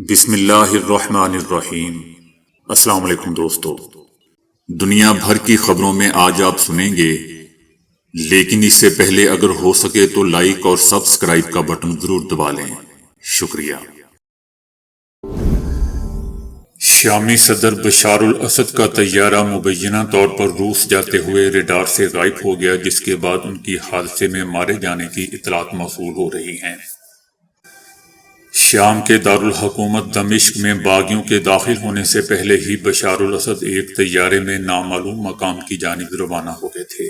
بسم اللہ الرحمن الرحیم۔ السلام علیکم دوستو، دنیا بھر کی خبروں میں آج آپ سنیں گے، لیکن اس سے پہلے اگر ہو سکے تو لائک اور سبسکرائب کا بٹن ضرور دبا لیں۔ شکریہ۔ شامی صدر بشار الاسد کا طیارہ مبینہ طور پر روس جاتے ہوئے ریڈار سے غائب ہو گیا، جس کے بعد ان کی حادثے میں مارے جانے کی اطلاعات موصول ہو رہی ہیں۔ شام کے دارالحکومت دمشق میں باغیوں کے داخل ہونے سے پہلے ہی بشار الاسد ایک طیارے میں نامعلوم مقام کی جانب روانہ ہو گئے تھے۔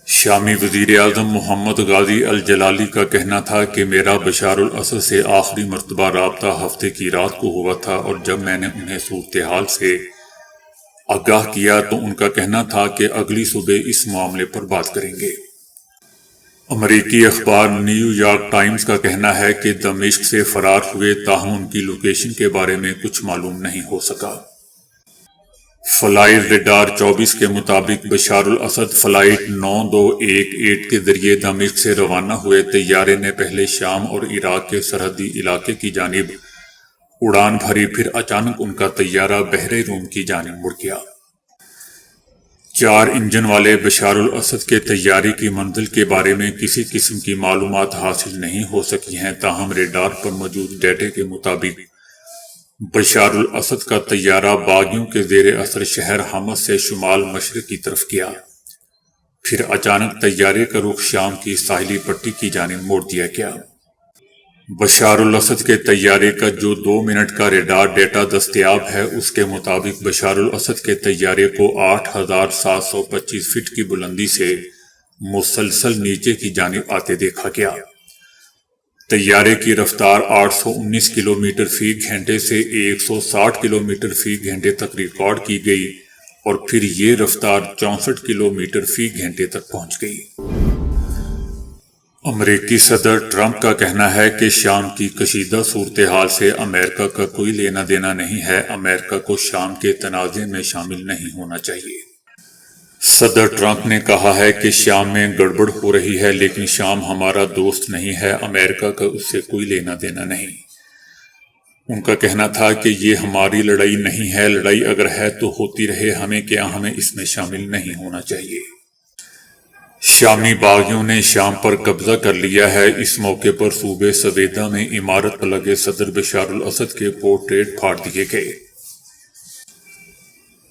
شامی وزیر اعظم محمد غازی الجلالی کا کہنا تھا کہ میرا بشار الاسد سے آخری مرتبہ رابطہ ہفتے کی رات کو ہوا تھا، اور جب میں نے انہیں صورتحال سے آگاہ کیا تو ان کا کہنا تھا کہ اگلی صبح اس معاملے پر بات کریں گے۔ امریکی اخبار نیو یارک ٹائمز کا کہنا ہے کہ دمشق سے فرار ہوئے، تاہم ان کی لوکیشن کے بارے میں کچھ معلوم نہیں ہو سکا۔ فلائی ریڈار 24 کے مطابق بشار الاسد فلائٹ 9218 کے ذریعے دمشق سے روانہ ہوئے۔ طیارے نے پہلے شام اور عراق کے سرحدی علاقے کی جانب اڑان بھری، پھر اچانک ان کا طیارہ بحر روم کی جانب مڑ گیا۔ 4 انجن والے بشار الاسد کے طیارے کی منزل کے بارے میں کسی قسم کی معلومات حاصل نہیں ہو سکی ہیں، تاہم ریڈار پر موجود ڈیٹا کے مطابق بشار الاسد کا طیارہ باغیوں کے زیر اثر شہر حمص سے شمال مشرق کی طرف گیا، پھر اچانک طیارے کا رخ شام کی ساحلی پٹی کی جانب موڑ دیا گیا۔ بشار الاسد کے طیارے کا جو 2 منٹ کا ریڈار ڈیٹا دستیاب ہے، اس کے مطابق بشار الاسد کے طیارے کو 8725 فٹ کی بلندی سے مسلسل نیچے کی جانب آتے دیکھا گیا۔ طیارے کی رفتار 819 کلومیٹر فی گھنٹے سے 160 کلومیٹر فی گھنٹے تک ریکارڈ کی گئی، اور پھر یہ رفتار 64 کلومیٹر فی گھنٹے تک پہنچ گئی۔ امریکی صدر ٹرمپ کا کہنا ہے کہ شام کی کشیدہ صورتحال سے امریکہ کا کوئی لینا دینا نہیں ہے، امریکہ کو شام کے تنازع میں شامل نہیں ہونا چاہیے۔ صدر ٹرمپ نے کہا ہے کہ شام میں گڑبڑ ہو رہی ہے، لیکن شام ہمارا دوست نہیں ہے، امریکہ کا اس سے کوئی لینا دینا نہیں۔ ان کا کہنا تھا کہ یہ ہماری لڑائی نہیں ہے، لڑائی اگر ہے تو ہوتی رہے، ہمیں کیا، ہمیں اس میں شامل نہیں ہونا چاہیے۔ شامی باغیوں نے شام پر قبضہ کر لیا ہے۔ اس موقع پر صوبے سویدا میں عمارت پر لگے صدر بشار الاسد کے پورٹریٹ پھاڑ دیے گئے۔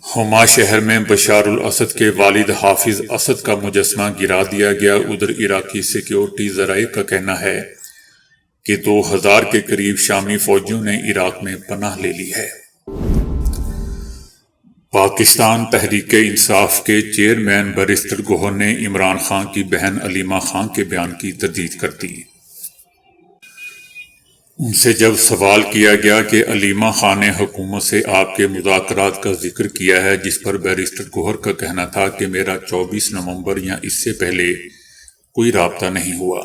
حما شہر میں بشار الاسد کے والد حافظ اسد کا مجسمہ گرا دیا گیا۔ ادھر عراقی سیکیورٹی ذرائع کا کہنا ہے کہ 2000 کے قریب شامی فوجیوں نے عراق میں پناہ لے لی ہے۔ پاکستان تحریک انصاف کے چیئرمین بیرسٹر گوہر نے عمران خان کی بہن علیمہ خان کے بیان کی تردید کر دی۔ ان سے جب سوال کیا گیا کہ علیمہ خان نے حکومت سے آپ کے مذاکرات کا ذکر کیا ہے، جس پر بیرسٹر گوہر کا کہنا تھا کہ میرا 24 نومبر یا اس سے پہلے کوئی رابطہ نہیں ہوا،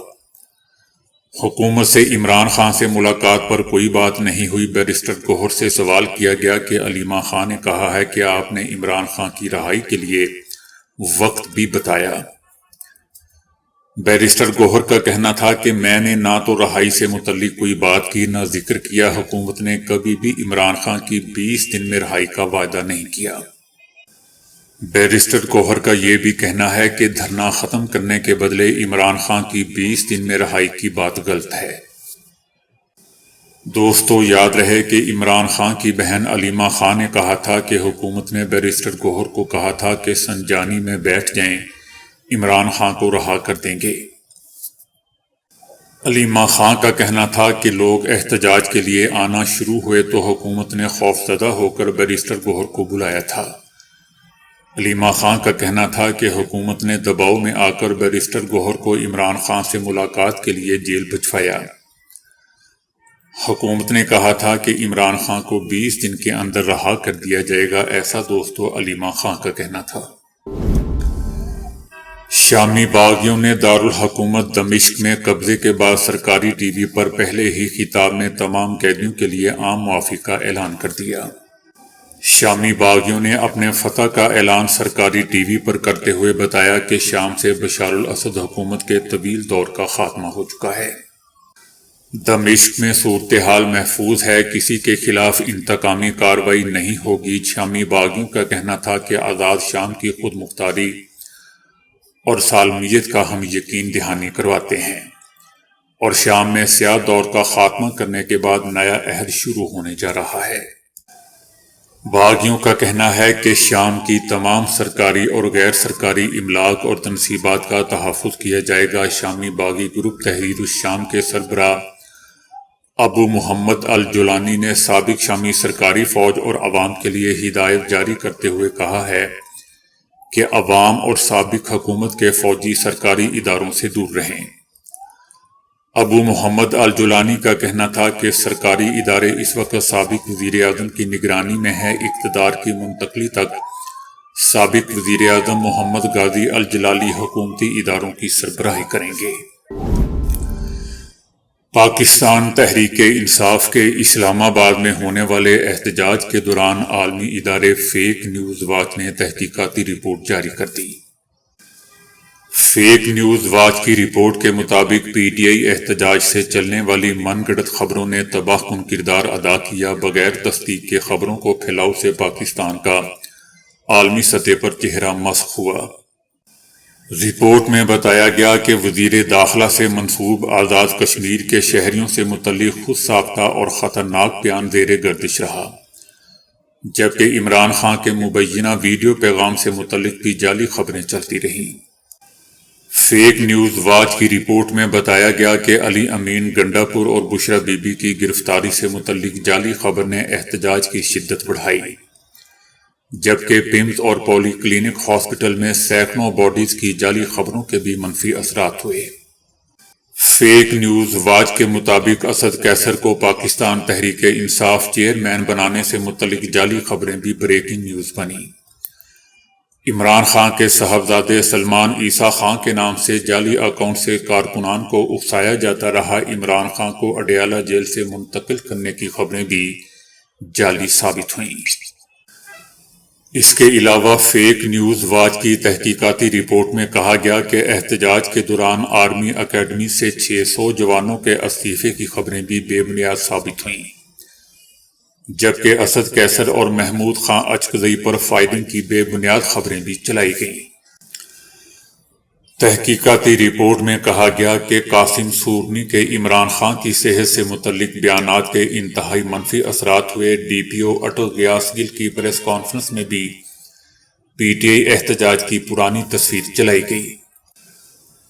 حکومت سے عمران خان سے ملاقات پر کوئی بات نہیں ہوئی۔ بیرسٹر گوہر سے سوال کیا گیا کہ علیمہ خان نے کہا ہے کہ آپ نے عمران خان کی رہائی کے لیے وقت بھی بتایا۔ بیرسٹر گوہر کا کہنا تھا کہ میں نے نہ تو رہائی سے متعلق کوئی بات کی، نہ ذکر کیا، حکومت نے کبھی بھی عمران خان کی 20 دن میں رہائی کا وعدہ نہیں کیا۔ بیرسٹر گوہر کا یہ بھی کہنا ہے کہ دھرنا ختم کرنے کے بدلے عمران خان کی 20 دن میں رہائی کی بات غلط ہے۔ دوستو، یاد رہے کہ عمران خان کی بہن علیمہ خان نے کہا تھا کہ حکومت نے بیرسٹر گوہر کو کہا تھا کہ سنجانی میں بیٹھ جائیں، عمران خان کو رہا کر دیں گے۔ علیمہ خان کا کہنا تھا کہ لوگ احتجاج کے لیے آنا شروع ہوئے تو حکومت نے خوفزدہ ہو کر بیرسٹر گوہر کو بلایا تھا۔ علیمہ خان کا کہنا تھا کہ حکومت نے دباؤ میں آ کر بیرسٹر گوہر کو عمران خان سے ملاقات کے لیے جیل بھجوایا۔ حکومت نے کہا تھا کہ عمران خان کو 20 دن کے اندر رہا کر دیا جائے گا، ایسا دوستو علیمہ خان کا کہنا تھا۔ شامی باغیوں نے دارالحکومت دمشق میں قبضے کے بعد سرکاری ٹی وی پر پہلے ہی خطاب میں تمام قیدیوں کے لیے عام معافی کا اعلان کر دیا۔ شامی باغیوں نے اپنے فتح کا اعلان سرکاری ٹی وی پر کرتے ہوئے بتایا کہ شام سے بشار الاسد حکومت کے طویل دور کا خاتمہ ہو چکا ہے۔ دمشق میں صورتحال محفوظ ہے، کسی کے خلاف انتقامی کارروائی نہیں ہوگی۔ شامی باغیوں کا کہنا تھا کہ آزاد شام کی خود مختاری اور سالمیت کا ہم یقین دہانی کرواتے ہیں، اور شام میں سیاہ دور کا خاتمہ کرنے کے بعد نیا عہد شروع ہونے جا رہا ہے۔ باغیوں کا کہنا ہے کہ شام کی تمام سرکاری اور غیر سرکاری املاک اور تنصیبات کا تحفظ کیا جائے گا۔ شامی باغی گروپ تحریر الشام کے سربراہ ابو محمد الجولانی نے سابق شامی سرکاری فوج اور عوام کے لیے ہدایت جاری کرتے ہوئے کہا ہے کہ عوام اور سابق حکومت کے فوجی سرکاری اداروں سے دور رہیں۔ ابو محمد الجولانی کا کہنا تھا کہ سرکاری ادارے اس وقت سابق وزیر اعظم کی نگرانی میں ہیں۔ اقتدار کی منتقلی تک سابق وزیر اعظم محمد غازی الجلالی حکومتی اداروں کی سربراہی کریں گے۔ پاکستان تحریک انصاف کے اسلام آباد میں ہونے والے احتجاج کے دوران عالمی ادارے فیک نیوز واچ نے تحقیقاتی رپورٹ جاری کر دی۔ فیک نیوز واچ کی رپورٹ کے مطابق پی ٹی آئی احتجاج سے چلنے والی من گھڑت خبروں نے تباہ کن کردار ادا کیا۔ بغیر تصدیق کے خبروں کو پھیلاؤ سے پاکستان کا عالمی سطح پر چہرہ مسخ ہوا۔ رپورٹ میں بتایا گیا کہ وزیر داخلہ سے منسوب آزاد کشمیر کے شہریوں سے متعلق خود ساختہ اور خطرناک بیان زیر گردش رہا، جبکہ عمران خان کے مبینہ ویڈیو پیغام سے متعلق بھی جعلی خبریں چلتی رہیں۔ فیک نیوز واچ کی رپورٹ میں بتایا گیا کہ علی امین گنڈا پور اور بشرا بی بی کی گرفتاری سے متعلق جعلی خبر نے احتجاج کی شدت بڑھائی، جبکہ پیمز اور پولی کلینک ہاسپٹل میں سینکڑوں باڈیز کی جعلی خبروں کے بھی منفی اثرات ہوئے۔ فیک نیوز واچ کے مطابق اسد قیصر کو پاکستان تحریک انصاف چیئرمین بنانے سے متعلق جعلی خبریں بھی بریکنگ نیوز بنیں۔ عمران خان کے صاحبزادے سلمان عیسیٰ خان کے نام سے جعلی اکاؤنٹ سے کارکنان کو اکسایا جاتا رہا۔ عمران خان کو اڈیالہ جیل سے منتقل کرنے کی خبریں بھی جعلی ثابت ہوئیں۔ اس کے علاوہ فیک نیوز واچ کی تحقیقاتی رپورٹ میں کہا گیا کہ احتجاج کے دوران آرمی اکیڈمی سے 600 جوانوں کے استعفے کی خبریں بھی بے بنیاد ثابت ہوئیں، جبکہ اسد قیصر اور محمود خان اچکزئی پر فائرنگ کی بے بنیاد خبریں بھی چلائی گئیں۔ تحقیقاتی رپورٹ میں کہا گیا کہ قاسم سورنی کے عمران خان کی صحت سے متعلق بیانات کے انتہائی منفی اثرات ہوئے۔ ڈی پی او اٹل غیاث گل کی پریس کانفرنس میں بھی پی ٹی آئی احتجاج کی پرانی تصویر چلائی گئی۔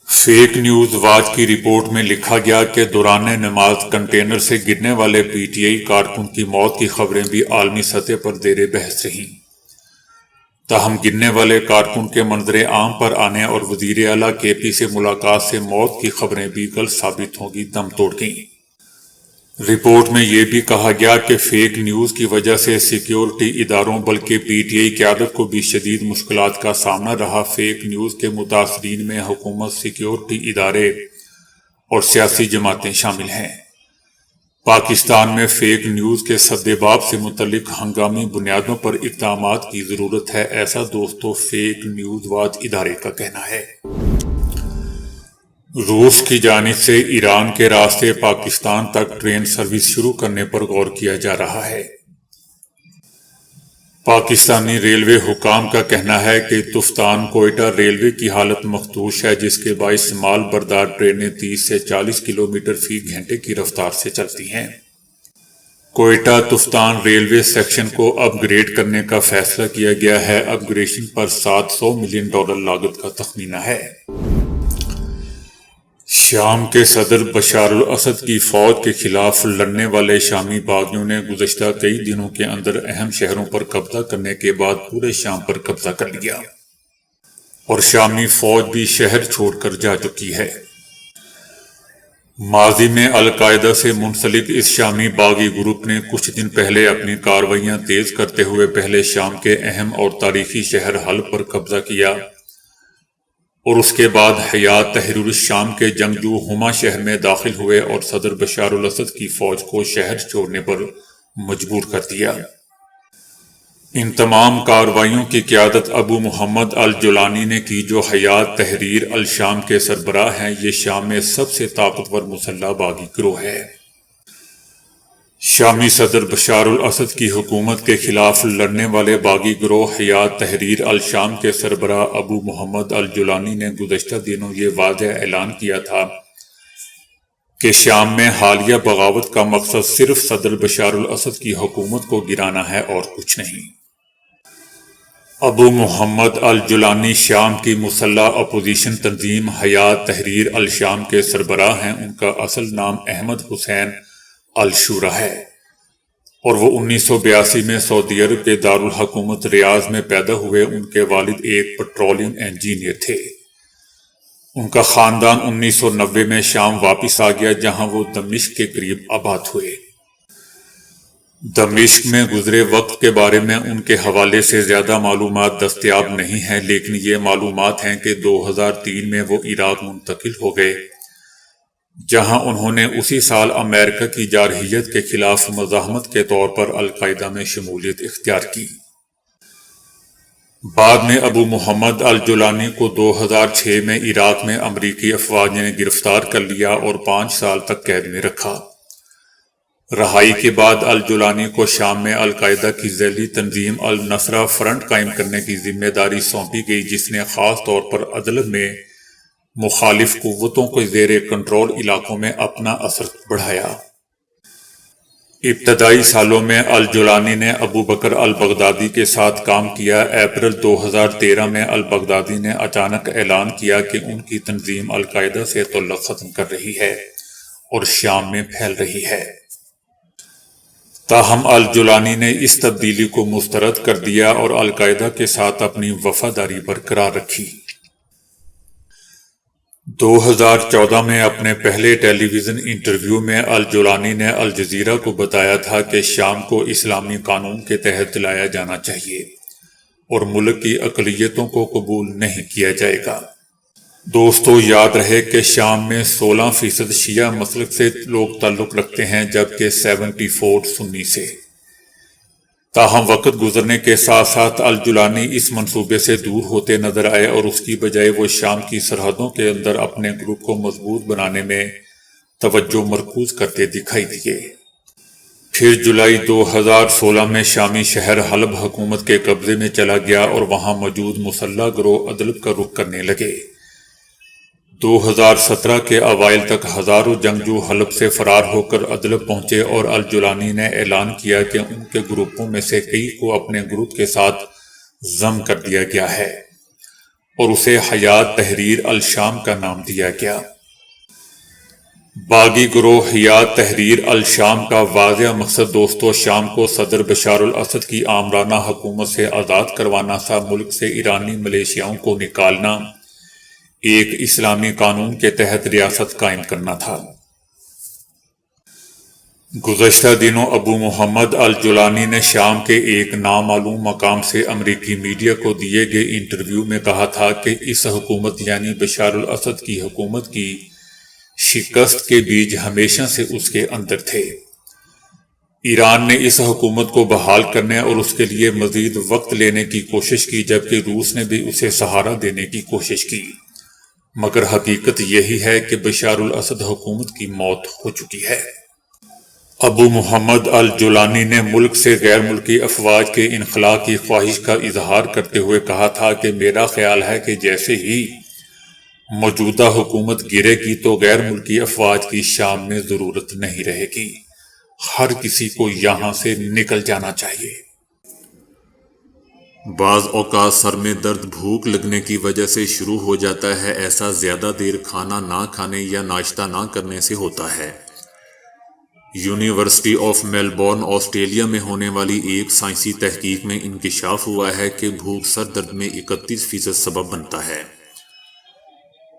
فیک نیوز واچ کی رپورٹ میں لکھا گیا کہ دوران نماز کنٹینر سے گرنے والے پی ٹی آئی کارکن کی موت کی خبریں بھی عالمی سطح پر زیر بحث رہیں۔ تاہم گرنے والے کارکن کے منظر عام پر آنے اور وزیر اعلیٰ کے پی سے ملاقات سے موت کی خبریں بھی غلط ثابت ہوگی دم توڑ گئیں۔ رپورٹ میں یہ بھی کہا گیا کہ فیک نیوز کی وجہ سے سیکیورٹی اداروں بلکہ پی ٹی آئی قیادت کو بھی شدید مشکلات کا سامنا رہا۔ فیک نیوز کے متاثرین میں حکومت، سیکیورٹی ادارے اور سیاسی جماعتیں شامل ہیں۔ پاکستان میں فیک نیوز کے سدباب سے متعلق ہنگامی بنیادوں پر اقدامات کی ضرورت ہے، ایسا دوستو فیک نیوز واچ ادارے کا کہنا ہے۔ روس کی جانب سے ایران کے راستے پاکستان تک ٹرین سروس شروع کرنے پر غور کیا جا رہا ہے۔ پاکستانی ریلوے حکام کا کہنا ہے کہ تفتان کوئٹہ ریلوے کی حالت مخدوش ہے، جس کے باعث مال بردار ٹرینیں 30 سے 40 کلومیٹر فی گھنٹے کی رفتار سے چلتی ہیں۔ کوئٹہ تفتان ریلوے سیکشن کو اپ گریڈ کرنے کا فیصلہ کیا گیا ہے۔ اپ گریڈیشن پر $700 ملین لاگت کا تخمینہ ہے۔ شام کے صدر بشار الاسد کی فوج کے خلاف لڑنے والے شامی باغیوں نے گزشتہ کئی دنوں کے اندر اہم شہروں پر قبضہ کرنے کے بعد پورے شام پر قبضہ کر لیا، اور شامی فوج بھی شہر چھوڑ کر جا چکی ہے۔ ماضی میں القاعدہ سے منسلک اس شامی باغی گروپ نے کچھ دن پہلے اپنی کارروائیاں تیز کرتے ہوئے پہلے شام کے اہم اور تاریخی شہر حلب پر قبضہ کیا، اور اس کے بعد حیات تحریر الشام کے جنگجو ہما شہر میں داخل ہوئے اور صدر بشار الاسد کی فوج کو شہر چھوڑنے پر مجبور کر دیا۔ ان تمام کارروائیوں کی قیادت ابو محمد الجولانی نے کی، جو حیات تحریر الشام کے سربراہ ہیں۔ یہ شام میں سب سے طاقتور مسلح باغی گروہ ہے۔ شامی صدر بشار الاسد کی حکومت کے خلاف لڑنے والے باغی گروہ حیات تحریر الشام کے سربراہ ابو محمد الجولانی نے گزشتہ دنوں یہ واضح اعلان کیا تھا کہ شام میں حالیہ بغاوت کا مقصد صرف صدر بشار الاسد کی حکومت کو گرانا ہے اور کچھ نہیں۔ ابو محمد الجولانی شام کی مسلح اپوزیشن تنظیم حیات تحریر الشام کے سربراہ ہیں۔ ان کا اصل نام احمد حسین الشورا ہے اور وہ 1982 میں سعودی عرب کے دارالحکومت ریاض میں پیدا ہوئے۔ ان کے والد ایک پیٹرولیم انجینئر تھے۔ ان کا خاندان 1990 میں شام واپس آ گیا، جہاں وہ دمشق کے قریب آباد ہوئے۔ دمشق میں گزرے وقت کے بارے میں ان کے حوالے سے زیادہ معلومات دستیاب نہیں ہیں، لیکن یہ معلومات ہیں کہ 2003 میں وہ عراق منتقل ہو گئے، جہاں انہوں نے اسی سال امریکہ کی جارحیت کے خلاف مزاحمت کے طور پر القاعدہ میں شمولیت اختیار کی۔ بعد میں ابو محمد الجولانی کو 2006 میں عراق میں امریکی افواج نے گرفتار کر لیا اور 5 سال تک قید میں رکھا۔ رہائی کے بعد الجولانی کو شام میں القاعدہ کی ذیلی تنظیم النصرہ فرنٹ قائم کرنے کی ذمہ داری سونپی گئی، جس نے خاص طور پر عدلب میں مخالف قوتوں کے زیر کنٹرول علاقوں میں اپنا اثر بڑھایا۔ ابتدائی سالوں میں الجولانی نے ابو بکر البغدادی کے ساتھ کام کیا۔ اپریل 2013 میں البغدادی نے اچانک اعلان کیا کہ ان کی تنظیم القاعدہ سے تعلق ختم کر رہی ہے اور شام میں پھیل رہی ہے۔ تاہم الجولانی نے اس تبدیلی کو مسترد کر دیا اور القاعدہ کے ساتھ اپنی وفاداری برقرار رکھی۔ 2014 میں اپنے پہلے ٹیلی ویژن انٹرویو میں الجولانی نے الجزیرہ کو بتایا تھا کہ شام کو اسلامی قانون کے تحت لایا جانا چاہیے اور ملک کی اقلیتوں کو قبول نہیں کیا جائے گا۔ دوستو، یاد رہے کہ شام میں 16% شیعہ مسلک سے لوگ تعلق رکھتے ہیں، جبکہ 74 سنی سے۔ تاہم وقت گزرنے کے ساتھ ساتھ الجولانی اس منصوبے سے دور ہوتے نظر آئے اور اس کی بجائے وہ شام کی سرحدوں کے اندر اپنے گروپ کو مضبوط بنانے میں توجہ مرکوز کرتے دکھائی دیے۔ پھر جولائی 2016 میں شامی شہر حلب حکومت کے قبضے میں چلا گیا اور وہاں موجود مسلح گروہ عدلب کا رخ کرنے لگے۔ 2017 کے اوائل تک ہزاروں جنگجو حلب سے فرار ہو کر عدلب پہنچے اور الجولانی نے اعلان کیا کہ ان کے گروپوں میں سے کئی کو اپنے گروپ کے ساتھ ضم کر دیا گیا ہے اور اسے حیات تحریر الشام کا نام دیا گیا۔ باغی گروہ حیات تحریر الشام کا واضح مقصد دوستو شام کو صدر بشار الاسد کی آمرانہ حکومت سے آزاد کروانا تھا، ملک سے ایرانی ملیشیاؤں کو نکالنا، ایک اسلامی قانون کے تحت ریاست قائم کرنا تھا۔ گزشتہ دنوں ابو محمد الجولانی نے شام کے ایک نامعلوم مقام سے امریکی میڈیا کو دیے گئے انٹرویو میں کہا تھا کہ اس حکومت یعنی بشار الاسد کی حکومت کی شکست کے بیج ہمیشہ سے اس کے اندر تھے۔ ایران نے اس حکومت کو بحال کرنے اور اس کے لیے مزید وقت لینے کی کوشش کی، جبکہ روس نے بھی اسے سہارا دینے کی کوشش کی، مگر حقیقت یہی ہے کہ بشار الاسد حکومت کی موت ہو چکی ہے۔ ابو محمد الجولانی نے ملک سے غیر ملکی افواج کے انخلاء کی خواہش کا اظہار کرتے ہوئے کہا تھا کہ میرا خیال ہے کہ جیسے ہی موجودہ حکومت گرے گی تو غیر ملکی افواج کی شام میں ضرورت نہیں رہے گی، ہر کسی کو یہاں سے نکل جانا چاہیے۔ بعض اوقات سر میں درد بھوک لگنے کی وجہ سے شروع ہو جاتا ہے، ایسا زیادہ دیر کھانا نہ کھانے یا ناشتہ نہ کرنے سے ہوتا ہے۔ یونیورسٹی آف میلبورن آسٹریلیا میں ہونے والی ایک سائنسی تحقیق میں انکشاف ہوا ہے کہ بھوک سر درد میں 31% سبب بنتا ہے۔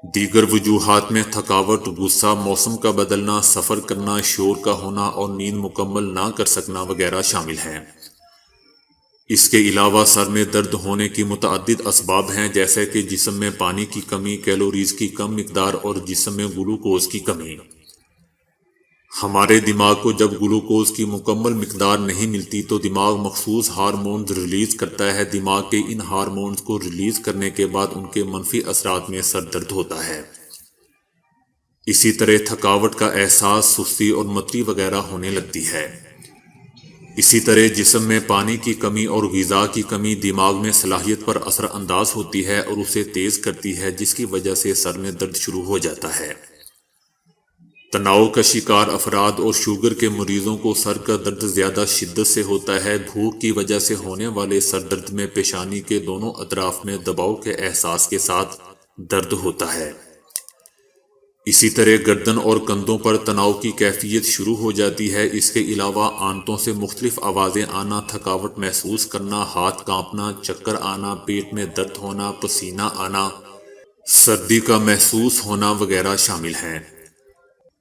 دیگر وجوہات میں تھکاوٹ، غصہ، موسم کا بدلنا، سفر کرنا، شور کا ہونا اور نیند مکمل نہ کر سکنا وغیرہ شامل ہیں۔ اس کے علاوہ سر میں درد ہونے کی متعدد اسباب ہیں، جیسے کہ جسم میں پانی کی کمی، کیلوریز کی کم مقدار اور جسم میں گلوکوز کی کمی۔ ہمارے دماغ کو جب گلوکوز کی مکمل مقدار نہیں ملتی تو دماغ مخصوص ہارمونز ریلیز کرتا ہے۔ دماغ کے ان ہارمونز کو ریلیز کرنے کے بعد ان کے منفی اثرات میں سر درد ہوتا ہے۔ اسی طرح تھکاوٹ کا احساس، سستی اور متلی وغیرہ ہونے لگتی ہے۔ اسی طرح جسم میں پانی کی کمی اور غذا کی کمی دماغ میں صلاحیت پر اثر انداز ہوتی ہے اور اسے تیز کرتی ہے، جس کی وجہ سے سر میں درد شروع ہو جاتا ہے۔ تناؤ کا شکار افراد اور شوگر کے مریضوں کو سر کا درد زیادہ شدت سے ہوتا ہے۔ بھوک کی وجہ سے ہونے والے سر درد میں پیشانی کے دونوں اطراف میں دباؤ کے احساس کے ساتھ درد ہوتا ہے۔ اسی طرح گردن اور کندھوں پر تناؤ کی کیفیت شروع ہو جاتی ہے۔ اس کے علاوہ آنتوں سے مختلف آوازیں آنا، تھکاوٹ محسوس کرنا، ہاتھ کانپنا، چکر آنا، پیٹ میں درد ہونا، پسینہ آنا، سردی کا محسوس ہونا وغیرہ شامل ہیں۔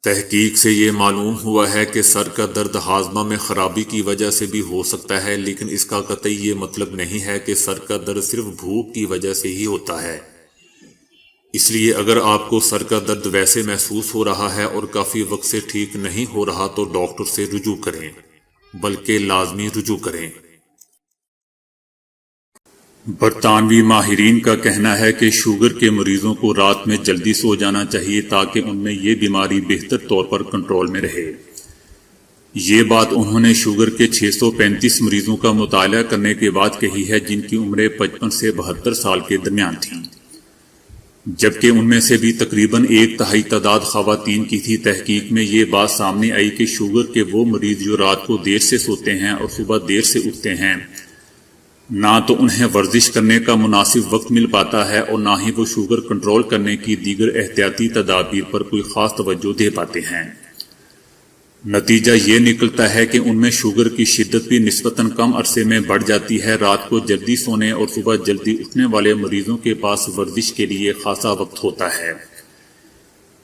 تحقیق سے یہ معلوم ہوا ہے کہ سر کا درد ہاضمہ میں خرابی کی وجہ سے بھی ہو سکتا ہے، لیکن اس کا قطعی یہ مطلب نہیں ہے کہ سر کا درد صرف بھوک کی وجہ سے ہی ہوتا ہے۔ اس لیے اگر آپ کو سر کا درد ویسے محسوس ہو رہا ہے اور کافی وقت سے ٹھیک نہیں ہو رہا تو ڈاکٹر سے رجوع کریں، بلکہ لازمی رجوع کریں۔ برطانوی ماہرین کا کہنا ہے کہ شوگر کے مریضوں کو رات میں جلدی سو جانا چاہیے تاکہ ان میں یہ بیماری بہتر طور پر کنٹرول میں رہے۔ یہ بات انہوں نے شوگر کے 635 مریضوں کا مطالعہ کرنے کے بعد کہی ہے، جن کی عمریں 55 سے 72 سال کے درمیان تھیں، جبکہ ان میں سے بھی تقریباً 1/3 تعداد خواتین کی تھی۔ تحقیق میں یہ بات سامنے آئی کہ شوگر کے وہ مریض جو رات کو دیر سے سوتے ہیں اور صبح دیر سے اٹھتے ہیں، نہ تو انہیں ورزش کرنے کا مناسب وقت مل پاتا ہے اور نہ ہی وہ شوگر کنٹرول کرنے کی دیگر احتیاطی تدابیر پر کوئی خاص توجہ دے پاتے ہیں۔ نتیجہ یہ نکلتا ہے کہ ان میں شوگر کی شدت بھی نسبتاً کم عرصے میں بڑھ جاتی ہے۔ رات کو جلدی سونے اور صبح جلدی اٹھنے والے مریضوں کے پاس ورزش کے لیے خاصا وقت ہوتا ہے،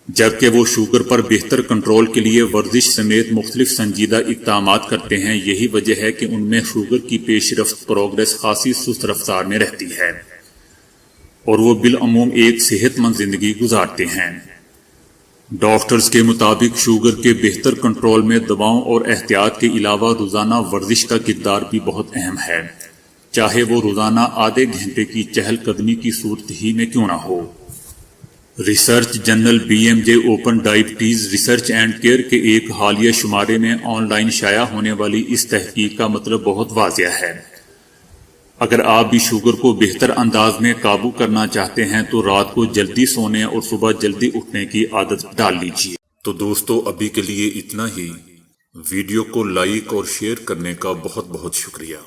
جبکہ وہ شوگر پر بہتر کنٹرول کے لیے ورزش سمیت مختلف سنجیدہ اقدامات کرتے ہیں۔ یہی وجہ ہے کہ ان میں شوگر کی پیش رفت پروگریس خاصی سست رفتار میں رہتی ہے اور وہ بالعموم ایک صحت مند زندگی گزارتے ہیں۔ ڈاکٹرز کے مطابق شوگر کے بہتر کنٹرول میں دواؤں اور احتیاط کے علاوہ روزانہ ورزش کا کردار بھی بہت اہم ہے، چاہے وہ روزانہ آدھے گھنٹے کی چہل قدمی کی صورت ہی میں کیوں نہ ہو۔ Research journal BMJ open diabetes research and care کے ایک حالیہ شمارے میں آن لائن شائع ہونے والی اس تحقیق کا مطلب بہت واضح ہے۔ اگر آپ بھی شوگر کو بہتر انداز میں قابو کرنا چاہتے ہیں تو رات کو جلدی سونے اور صبح جلدی اٹھنے کی عادت ڈال لیجیے۔ تو دوستو، ابھی کے لیے اتنا ہی۔ ویڈیو کو لائک اور شیئر کرنے کا بہت بہت شکریہ۔